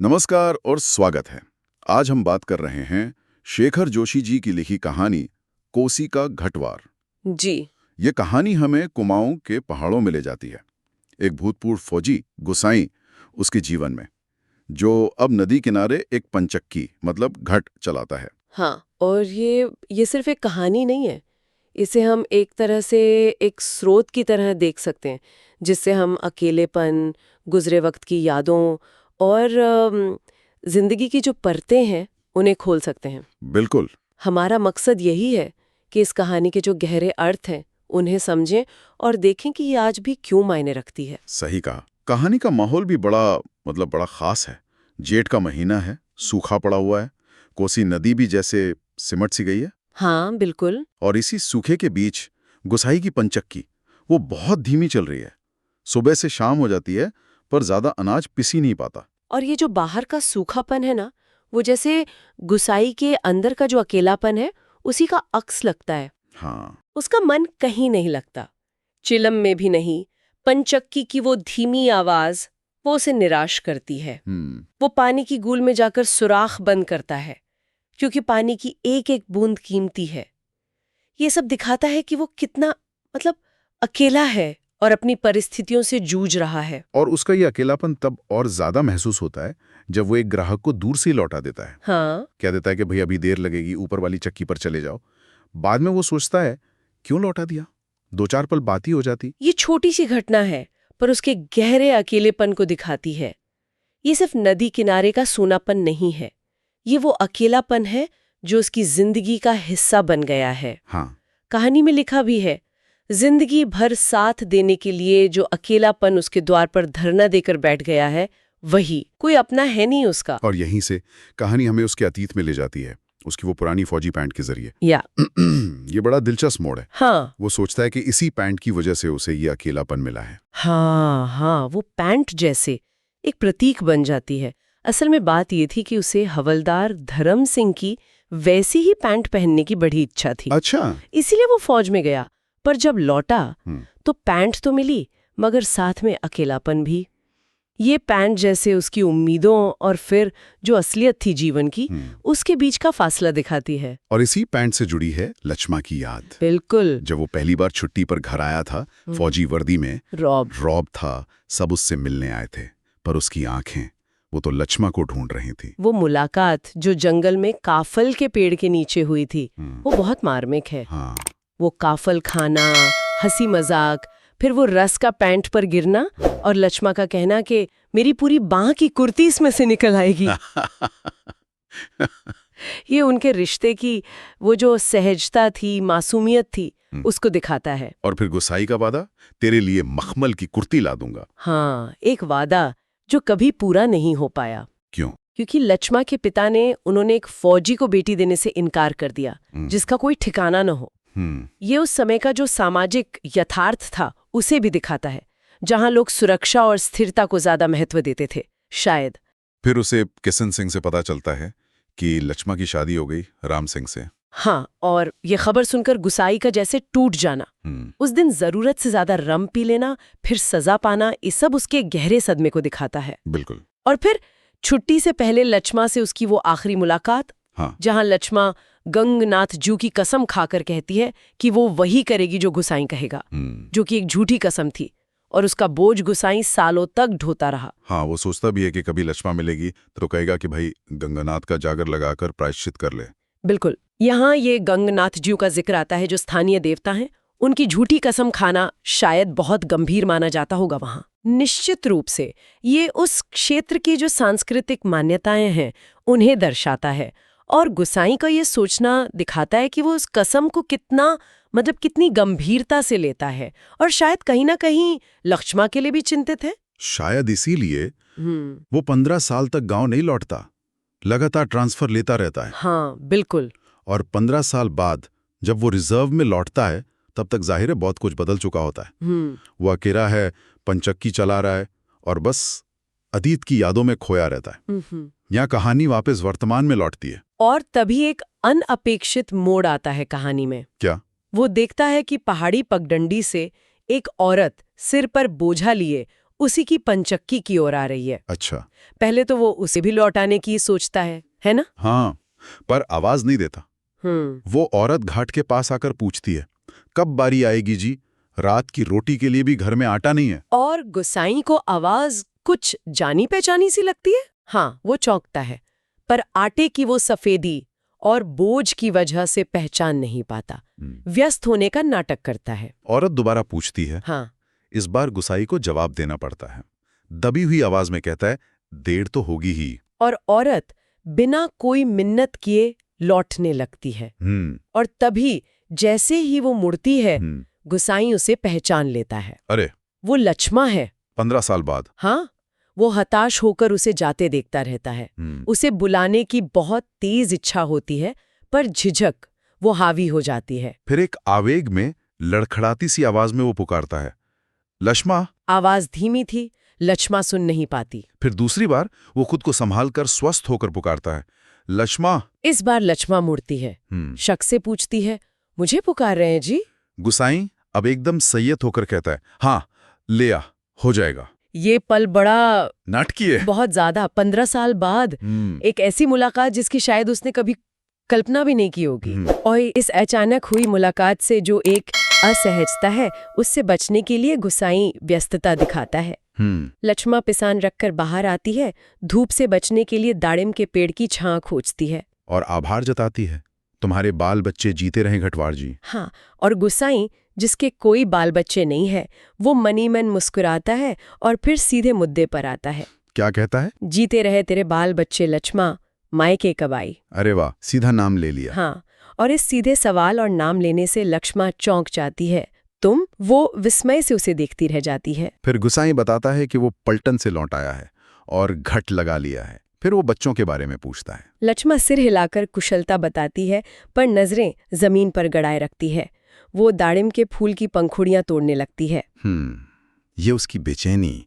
नमस्कार और स्वागत है। आज हम बात कर रहे हैं शेखर जोशी जी की लिखी कहानी कोसी का घटवार। जी। ये कहानी हमें कुमाऊं के पहाड़ों में ले जाती है। एक भूतपूर्व फौजी गुसाई उसके जीवन में, जो अब नदी किनारे एक पंचक्की मतलब घट चलाता है। हाँ, और ये सिर्फ एक कहानी नहीं है। इसे हम एक तरह से एक स्रोत की तरह देख सकते हैं, जिससे हम अकेलेपन, गुजरे वक्त की यादों और जिंदगी की जो परतें हैं, उन्हें खोल सकते हैं। बिल्कुल। हमारा मकसद यही है कि इस कहानी के जो गहरे अर्थ हैं, उन्हें समझें और देखें कि ये आज भी क्यों मायने रखती है। सही कहा। कहानी का माहौल भी बड़ा खास है। जेठ का महीना है, सूखा पड़ा हुआ है, कोसी नदी भी जैसे सिमट सी गई है। हाँ, बिल्कुल। और इसी सूखे के बीच गुसाई की पंचक्की वो बहुत धीमी चल रही है। सुबह से शाम हो जाती है, पर ज्यादा अनाज पिसी नहीं पाता। और ये जो बाहर का सूखापन है ना, वो जैसे गुसाई के अंदर का जो अकेलापन है, उसी का अक्स लगता है। हाँ। उसका मन कहीं नहीं लगता, चिलम में भी नहीं। पंचक्की की वो धीमी आवाज वो उसे निराश करती है। वो पानी की गूल में जाकर सुराख बंद करता है, क्योंकि पानी की एक एक बूंद कीमती है। ये सब दिखाता है कि वो कितना अकेला है और अपनी परिस्थितियों से जूझ रहा है। और उसका ये अकेलापन तब और ज्यादा महसूस होता है जब वो एक ग्राहक को दूर से ही लौटा देता है। हाँ, कह देता है कि भाई अभी देर लगेगी, ऊपर वाली चक्की पर चले जाओ। बाद में वो सोचता है क्यों लौटा दिया, दो चार पल बात ही हो जाती। ये छोटी सी घटना है, पर उसके गहरे अकेलेपन को दिखाती है। ये सिर्फ नदी किनारे का सूनापन नहीं है, ये वो अकेलापन है जो उसकी जिंदगी का हिस्सा बन गया है। हाँ। कहानी में लिखा भी है, जिंदगी भर साथ देने के लिए जो अकेलापन उसके द्वार पर धरना देकर बैठ गया है, वही कोई अपना है नहीं उसका। और यहीं से कहानी हमें उसके अतीत में ले जाती है, उसकी वो पुरानी फौजी पैंट के जरिए। या ये बड़ा दिलचस्प मोड़ है। हाँ, वो सोचता है कि इसी पैंट की वजह से उसे ये अकेलापन मिला है। हाँ हाँ, वो पैंट जैसे एक प्रतीक बन जाती है। असल में बात ये थी कि उसे हवलदार धर्म सिंह की वैसी ही पैंट पहनने की बड़ी इच्छा थी। अच्छा। इसीलिए वो फौज में गया। पर जब लौटा हम्म। तो पैंट तो मिली, मगर साथ में अकेलापन भी। ये पैंट जैसे उसकी उम्मीदों और फिर जो असलियत थी जीवन की, उसके बीच का फासला दिखाती है। और इसी पैंट से जुड़ी है लक्ष्मा की याद। बिल्कुल। जब वो पहली बार छुट्टी पर घर आया था, फौजी वर्दी में, रॉब था, सब उससे मिलने आए थे, पर उसकी आंखें वो तो लक्ष्मा को ढूंढ रही थी। वो मुलाकात जो जंगल में काफल के पेड़ के नीचे हुई थी, वो बहुत मार्मिक है। हाँ। वो काफल खाना, हंसी मजाक, फिर वो रस का पैंट पर गिरना और लक्ष्मा का कहना कि मेरी पूरी बांह की कुर्ती इसमें से निकल आएगी। ये उनके रिश्ते की वो जो सहजता थी, मासूमियत थी, उसको दिखाता है। और फिर गुसाई का वादा, तेरे लिए मखमल की कुर्ती ला दूंगा। हाँ, एक वादा जो कभी पूरा नहीं हो पाया। क्यों? क्योंकि लक्ष्मा के पिता ने उन्होंने एक फौजी को बेटी देने से इनकार कर दिया, जिसका कोई ठिकाना न हो। ये उस समय का जो सामाजिक यथार्थ था, उसे भी दिखाता है, जहां लोग सुरक्षा और स्थिरता को ज्यादा महत्व देते थे, शायद। फिर उसे किशन सिंह से पता चलता है कि लक्ष्मा की शादी हो गई राम सिंह से। हाँ, और ये खबर सुनकर गुसाई का जैसे टूट जाना, उस दिन जरूरत से ज्यादा रम पी लेना, फिर सजा पाना, ये सब उसके गहरे सदमे को दिखाता है। बिल्कुल। और फिर छुट्टी से पहले लक्ष्मा से उसकी वो आखिरी मुलाकात, हाँ। जहां लक्ष्मा गंगनाथ जू की कसम खाकर कहती है कि वो वही करेगी जो गुसाई कहेगा, जो कि एक झूठी कसम थी, और उसका बोझ गुसाई सालों तक ढोता रहा। हाँ, वो सोचता भी है कि कभी लक्ष्मा मिलेगी तो कहेगा कि भाई गंगानाथ का जागर लगाकर प्रायश्चित कर ले। बिल्कुल। यहाँ ये गंगनाथ जी का जिक्र आता है, जो स्थानीय देवता हैं। उनकी झूठी कसम खाना शायद बहुत गंभीर माना जाता होगा वहां। निश्चित रूप से ये उस क्षेत्र की जो सांस्कृतिक मान्यताएं हैं, उन्हें दर्शाता है। और गुसाई का ये सोचना दिखाता है कि वो उस कसम को कितनी गंभीरता से लेता है, और शायद कहीं ना कहीं लक्ष्मा के लिए भी चिंतित है। शायद इसीलिए वो 15 साल तक गांव नहीं लौटता, लगातार ट्रांसफर लेता रहता है। हाँ, बिल्कुल। और 15 साल बाद जब वो रिजर्व में लौटता है, तब तक जाहिर है बहुत कुछ बदल चुका होता है। वो अकेला है, पंचक्की चला रहा है, और बस अतीत की यादों में खोया रहता है। यहाँ कहानी वापस वर्तमान में लौटती है। और तभी एक अनअपेक्षित मोड़ आता है कहानी में। क्या? वो देखता है कि पहाड़ी पगडंडी से एक औरत सिर पर बोझा लिए उसी की पंचक्की की ओर आ रही है। अच्छा। पहले तो वो उसे भी लौटाने की सोचता है ना? हाँ, पर आवाज नहीं देता। वो औरत घाट के पास आकर पूछती है, कब बारी आएगी जी? रात की रोटी के लिए भी घर में आटा नहीं है। और गुसाई को आवाज कुछ जानी पहचानी सी लगती है। हाँ, वो चौंकता है, पर आटे की वो सफेदी और बोझ की वजह से पहचान नहीं पाता। व्यस्त होने का नाटक करता है। औरत दोबारा पूछती है। हाँ। इस बार गुसाई को जवाब देना पड़ता है। दबी हुई आवाज में कहता है, देर तो होगी ही। और औरत बिना कोई मिन्नत किए लौटने लगती है। और तभी जैसे ही वो मुड़ती है, गुसाई उसे पहचान लेता है। अरे, वो लक्ष्मा है। 15 साल बाद। हाँ, वो हताश होकर उसे जाते देखता रहता है। उसे बुलाने की बहुत तेज इच्छा होती है, पर झिझक वो हावी हो जाती है। फिर एक आवेग में लड़खड़ाती सी आवाज में वो पुकारता है, लक्ष्मा। आवाज धीमी थी, लक्ष्मा सुन नहीं पाती। फिर दूसरी बार वो खुद को संभाल कर स्वस्थ होकर पुकारता है, लक्ष्मा। इस बार लक्ष्मा मुड़ती है, शक से पूछती है, मुझे पुकार रहे हैं जी? गुसाई अब एकदम संयत होकर कहता है, हाँ, ले आ, हो जाएगा। ये पल बड़ा नाटकीय है। बहुत ज्यादा। 15 साल बाद एक ऐसी मुलाकात जिसकी शायद उसने कभी कल्पना भी नहीं की होगी। और इस अचानक हुई मुलाकात से जो एक असहजता है, उससे बचने के लिए गुसाई व्यस्तता दिखाता है। लक्ष्मा पिसान रखकर बाहर आती है, धूप से बचने के लिए दाड़िम के पेड़ की छां खोजती है और आभार जताती है, तुम्हारे बाल बच्चे जीते रहें घटवार जी। हाँ, और गुसाई जिसके कोई बाल बच्चे नहीं है, वो मनी मन मुस्कुराता है और फिर सीधे मुद्दे पर आता है। क्या कहता है? जीते रहे तेरे बाल बच्चे लक्ष्मा, मायके कब आई। अरे वाह, सीधा नाम ले लिया। हाँ, और इस सीधे सवाल और नाम लेने से लक्ष्मा चौंक जाती है। तुम? वो विस्मय से उसे देखती रह जाती है। फिर गुसाई बताता है कि वो पलटन से लौट आया है और घट लगा लिया है। फिर वो बच्चों के बारे में पूछता है। लक्ष्मा सिर हिलाकर कुशलता बताती है, पर नजरें जमीन पर गड़ाए रखती है। वो दाड़िम के फूल की पंखुड़ियां तोड़ने लगती है। ये उसकी बेचैनी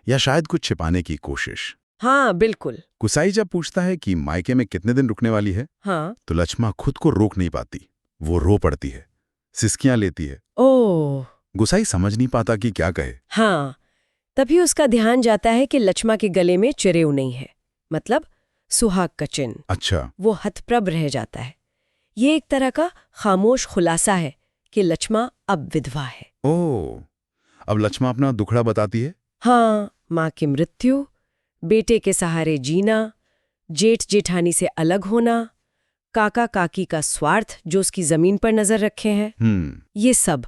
या शायद कुछ छिपाने की कोशिश। हाँ, बिल्कुल। गुसाई जब पूछता है कि मायके में कितने दिन रुकने वाली है, हाँ, तो लक्ष्मा खुद को रोक नहीं पाती। वो रो पड़ती है, सिसकियां लेती है। ओह। गुसाई समझ नहीं पाता कि क्या कहे। हाँ, तभी उसका ध्यान जाता है कि लक्ष्मा के गले में चिरेऊ नहीं है, मतलब सुहाग का चिन्ह। अच्छा। वो हतप्रभ रह जाता है। ये एक तरह का खामोश खुलासा है कि लक्ष्मा अब विधवा है। ओह, अब लक्ष्मा अपना दुखड़ा बताती है। हाँ, माँ की मृत्यु, बेटे के सहारे जीना, जेठ जेठानी से अलग होना, काका काकी का स्वार्थ जो उसकी जमीन पर नजर रखे हैं। ये सब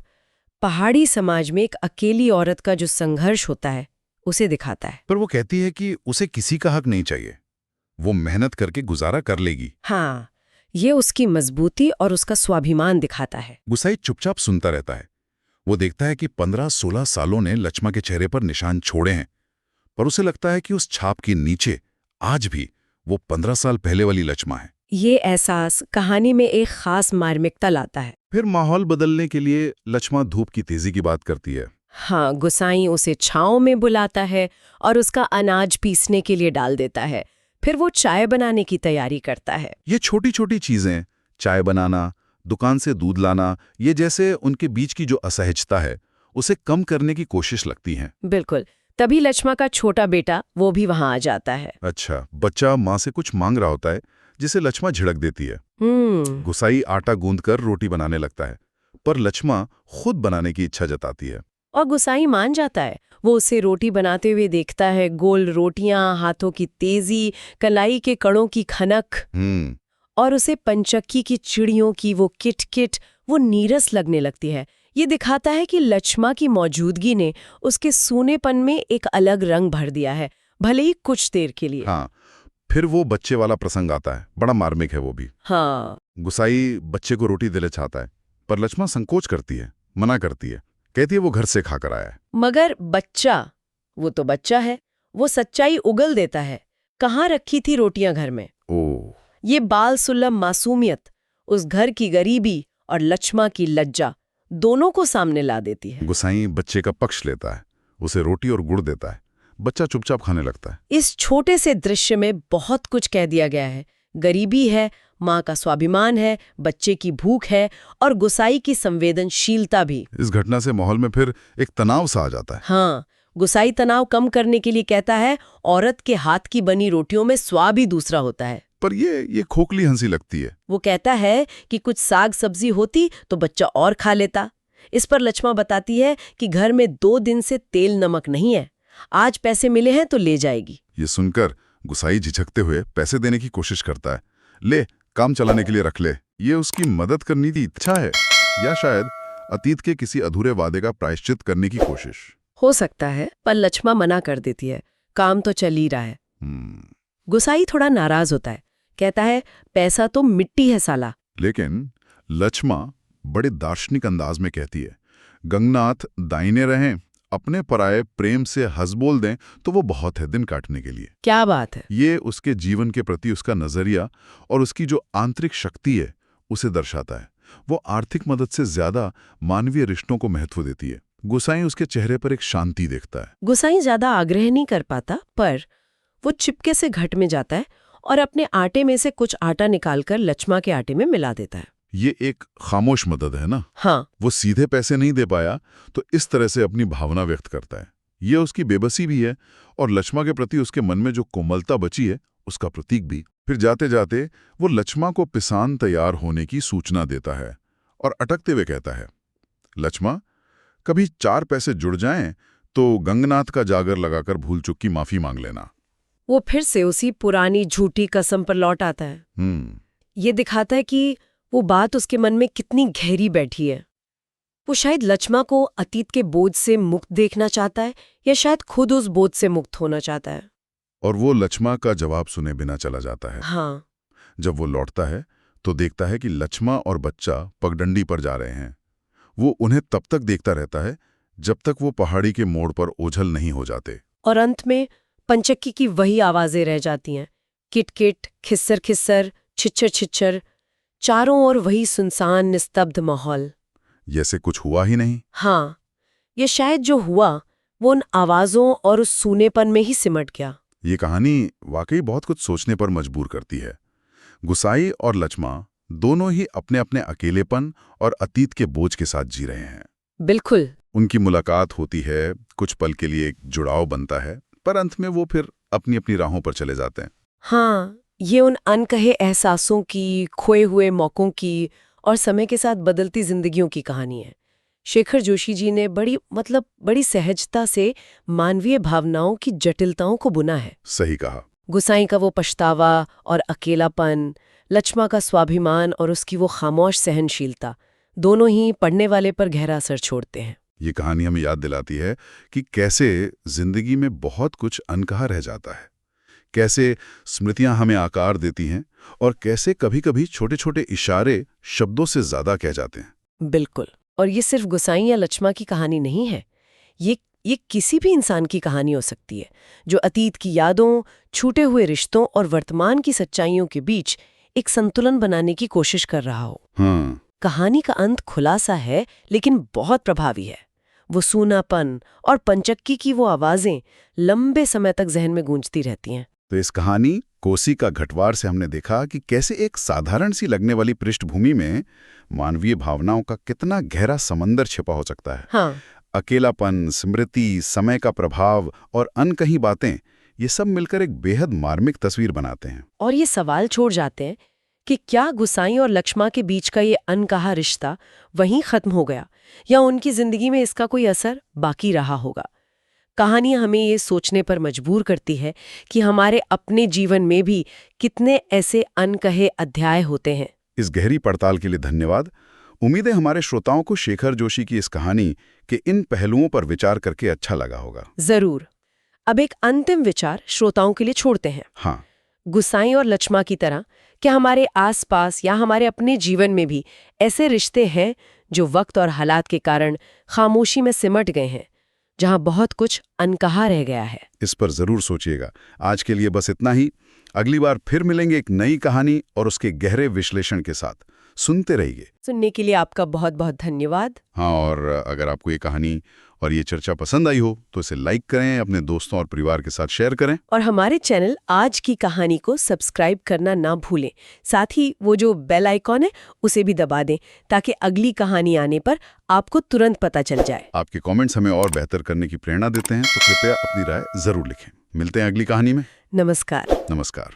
पहाड़ी समाज में एक अकेली औरत का जो संघर्ष होता है उसे दिखाता है। पर वो कहती है कि उसे किसी का हक नहीं चाहिए, वो मेहनत करके गुजारा कर लेगी। हाँ, ये उसकी मजबूती और उसका स्वाभिमान दिखाता है। गुसाई चुपचाप सुनता रहता है। वो देखता है कि 15-16 सालों ने लक्ष्मा के चेहरे पर निशान छोड़े हैं, पर उसे लगता है कि उस छाप के नीचे आज भी वो 15 साल पहले वाली लक्ष्मा है। ये एहसास कहानी में एक खास मार्मिकता लाता है। फिर माहौल बदलने के लिए लक्ष्मा धूप की तेजी की बात करती है। हाँ, गुसाई उसे छांव में बुलाता है और उसका अनाज पीसने के लिए डाल देता है। फिर वो चाय बनाने की तैयारी करता है। ये छोटी छोटी चीजें, चाय बनाना, दुकान से दूध लाना, ये जैसे उनके बीच की जो असहजता है उसे कम करने की कोशिश लगती हैं। बिल्कुल। तभी लक्ष्मा का छोटा बेटा वो भी वहां आ जाता है। अच्छा, बच्चा माँ से कुछ मांग रहा होता है जिसे लक्ष्मा झिड़क देती है। गुसाई आटा गूंदकर रोटी बनाने लगता है, पर लक्ष्मा खुद बनाने की इच्छा जताती है और गुसाई मान जाता है। वो उसे रोटी बनाते हुए देखता है, गोल रोटियां, हाथों की तेजी, कलाई के कणों की खनक, और उसे पंचक्की की चिड़ियों की वो किटकिट वो नीरस लगने लगती है। ये दिखाता है कि लक्ष्मा की मौजूदगी ने उसके सूनेपन में एक अलग रंग भर दिया है, भले ही कुछ देर के लिए। हाँ, फिर वो बच्चे वाला प्रसंग आता है, बड़ा मार्मिक है वो भी। हाँ, गुसाई बच्चे को रोटी देना चाहता है, पर लक्ष्मा संकोच करती है, मना करती है, कहती है वो घर से खाकर आया है। मगर बच्चा, वो तो बच्चा है, वो सच्चाई उगल देता है। कहाँ रखी थी रोटियां घर में? ओह। ये बाल सुलभ मासूमियत उस घर की गरीबी और लक्ष्मा की लज्जा दोनों को सामने ला देती है। गुसाई बच्चे का पक्ष लेता है, उसे रोटी और गुड़ देता है। बच्चा चुपचाप खाने लगता है। इस छोटे से दृश्य में बहुत कुछ कह दिया गया है। गरीबी है, माँ का स्वाभिमान है, बच्चे की भूख है और गुसाई की संवेदनशीलता भी। इस घटना से माहौल में फिर एक तनाव सा आ जाता है। हाँ, गुसाई तनाव कम करने के लिए कहता है औरत के हाथ की बनी रोटियों में स्वाद ही दूसरा होता है। पर ये खोखली हंसी लगती है। वो कहता है कि कुछ साग सब्जी होती तो बच्चा और खा लेता। इस पर लक्ष्मा बताती है कि घर में 2 दिन से तेल नमक नहीं है, आज पैसे मिले हैं तो ले जाएगी। ये सुनकर गुसाई झिझकते हुए पैसे देने की कोशिश करता है। ले, काम चलाने के लिए रख ले। ये उसकी मदद करने की इच्छा है या शायद अतीत के किसी अधूरे वादे का प्रायश्चित करने की कोशिश। हो सकता है, पर लक्ष्मा मना कर देती है, काम तो चल ही रहा है। गुसाई थोड़ा नाराज होता है, कहता है पैसा तो मिट्टी है साला। लेकिन लक्ष्मा बड़े दार्शनिक अंदाज में कहती है, गंगनाथ दाहिने रहें, अपने पराये प्रेम से हंस बोल दें तो वो बहुत है दिन काटने के लिए। क्या बात है। ये उसके जीवन के प्रति उसका नजरिया और उसकी जो आंतरिक शक्ति है उसे दर्शाता है। वो आर्थिक मदद से ज्यादा मानवीय रिश्तों को महत्व देती है। गुसाई उसके चेहरे पर एक शांति देखता है। गुसाई ज्यादा आग्रह नहीं कर पाता, पर वो चिपके से घट में जाता है और अपने आटे में से कुछ आटा निकालकर लक्ष्मा के आटे में मिला देता है। ये एक खामोश मदद है ना। हाँ। वो सीधे पैसे नहीं दे पाया तो इस तरह से अपनी भावना व्यक्त करता है। ये उसकी बेबसी भी है और लक्ष्मा के प्रति उसके मन में जो कोमलता बची है उसका प्रतीक भी। फिर जाते जाते वो लक्ष्मा को पिसान तैयार होने की सूचना देता है और अटकते हुए कहता है, लक्ष्मा, कभी 4 पैसे जुड़ जाएं तो गंगनाथ का जागर लगाकर भूल चूक की माफी मांग लेना। वो फिर से उसी पुरानी झूठी कसम पर लौट आता है। ये दिखाता है कि वो बात उसके मन में कितनी गहरी बैठी है। वो शायद लक्ष्मा को अतीत के बोझ से मुक्त देखना चाहता है या शायद खुद उस बोझ से मुक्त होना चाहता है। और वो लक्ष्मा का जवाब सुने बिना चला जाता है। हाँ। जब वो लौटता है तो देखता है कि लक्ष्मा और बच्चा पगडंडी पर जा रहे हैं। वो उन्हें तब तक देखता रहता है जब तक वो पहाड़ी के मोड़ पर ओझल नहीं हो जाते। और अंत में पंचक्की की वही आवाजें रह जाती हैं, किट-किट, खिस्सर-खिस्सर, छिच्चर-छिच्चर, चारों ओर वही सुनसान निस्तब्ध माहौल, जैसे कुछ हुआ ही नहीं। हाँ, ये शायद जो हुआ वो उन आवाजों और उस सूनेपन में ही सिमट गया। ये कहानी वाकई बहुत कुछ सोचने पर मजबूर करती है। गुसाई और लक्ष्मा दोनों ही अपने अपने अकेलेपन और अतीत के बोझ के साथ जी रहे हैं। बिल्कुल। उनकी मुलाकात होती है, कुछ पल के लिए एक जुड़ाव बनता है, पर अंत में वो फिर अपनी अपनी राहों पर चले जाते हैं। हाँ, ये उन अनकहे एहसासों की, खोए हुए मौकों की और समय के साथ बदलती जिंदगियों की कहानी है। शेखर जोशी जी ने बड़ी सहजता से मानवीय भावनाओं की जटिलताओं को बुना है। सही कहा। गुसाई का वो पछतावा और अकेलापन, लक्ष्मा का स्वाभिमान और उसकी वो खामोश सहनशीलता, दोनों ही पढ़ने वाले पर गहरा असर छोड़ते हैं। ये कहानी हमें याद दिलाती है कि कैसे जिंदगी में बहुत कुछ अनकहा रह जाता है, कैसे स्मृतियां हमें आकार देती हैं और कैसे कभी-कभी छोटे-छोटे इशारे शब्दों से ज्यादा कह जाते हैं। बिल्कुल। और ये सिर्फ गुसाई या लक्ष्मा की कहानी नहीं है, ये किसी भी इंसान की कहानी हो सकती है जो अतीत की यादों, छूटे हुए रिश्तों और वर्तमान की सच्चाइयों के बीच एक संतुलन बनाने की कोशिश कर रहा हो। हाँ। कहानी का अंत खुलासा है लेकिन बहुत प्रभावी है। वो सूनापन और पंचक्की की वो आवाजें लंबे समय तक जहन में गूंजती रहती हैं। तो इस कहानी कोसी का घटवार से हमने देखा कि कैसे एक साधारण सी लगने वाली पृष्ठभूमि में मानवीय भावनाओं का कितना गहरा समंदर छिपा हो सकता है। हाँ। अकेलापन, स्मृति, समय का प्रभाव और अनकही बातें, ये सब मिलकर एक बेहद मार्मिक तस्वीर बनाते हैं। और ये सवाल छोड़ जाते हैं कि क्या गुसाई और लक्ष्मा के बीच का ये अनकहा रिश्ता वहीं खत्म हो गया या उनकी जिंदगी में इसका कोई असर बाकी रहा होगा। कहानी हमें ये सोचने पर मजबूर करती है कि हमारे अपने जीवन में भी कितने ऐसे अनकहे अध्याय होते हैं। इस गहरी पड़ताल के लिए धन्यवाद। उम्मीद है हमारे श्रोताओं को शेखर जोशी की इस कहानी के इन पहलुओं पर विचार करके अच्छा लगा होगा। जरूर। अब एक अंतिम विचार श्रोताओं के लिए छोड़ते हैं। हाँ। गुसाई और लक्ष्मा की तरह क्या हमारे आसपास या हमारे अपने जीवन में भी ऐसे रिश्ते हैं जो वक्त और हालात के कारण खामोशी में सिमट गए हैं, जहां बहुत कुछ अनकहा रह गया है? इस पर जरूर सोचिएगा। आज के लिए बस इतना ही। अगली बार फिर मिलेंगे एक नई कहानी और उसके गहरे विश्लेषण के साथ। सुनते रहिए। सुनने के लिए आपका बहुत बहुत धन्यवाद। हाँ, और अगर आपको ये कहानी और ये चर्चा पसंद आई हो तो इसे लाइक करें, अपने दोस्तों और परिवार के साथ शेयर करें। और हमारे चैनल आज की कहानी को सब्सक्राइब करना ना भूलें। साथ ही वो जो बेल आइकॉन है उसे भी दबा दें ताकि अगली कहानी आने पर आपको तुरंत पता चल जाए। आपके कमेंट्स हमें और बेहतर करने की प्रेरणा देते हैं, तो कृपया अपनी राय जरूर लिखें। मिलते हैं अगली कहानी में। नमस्कार। नमस्कार।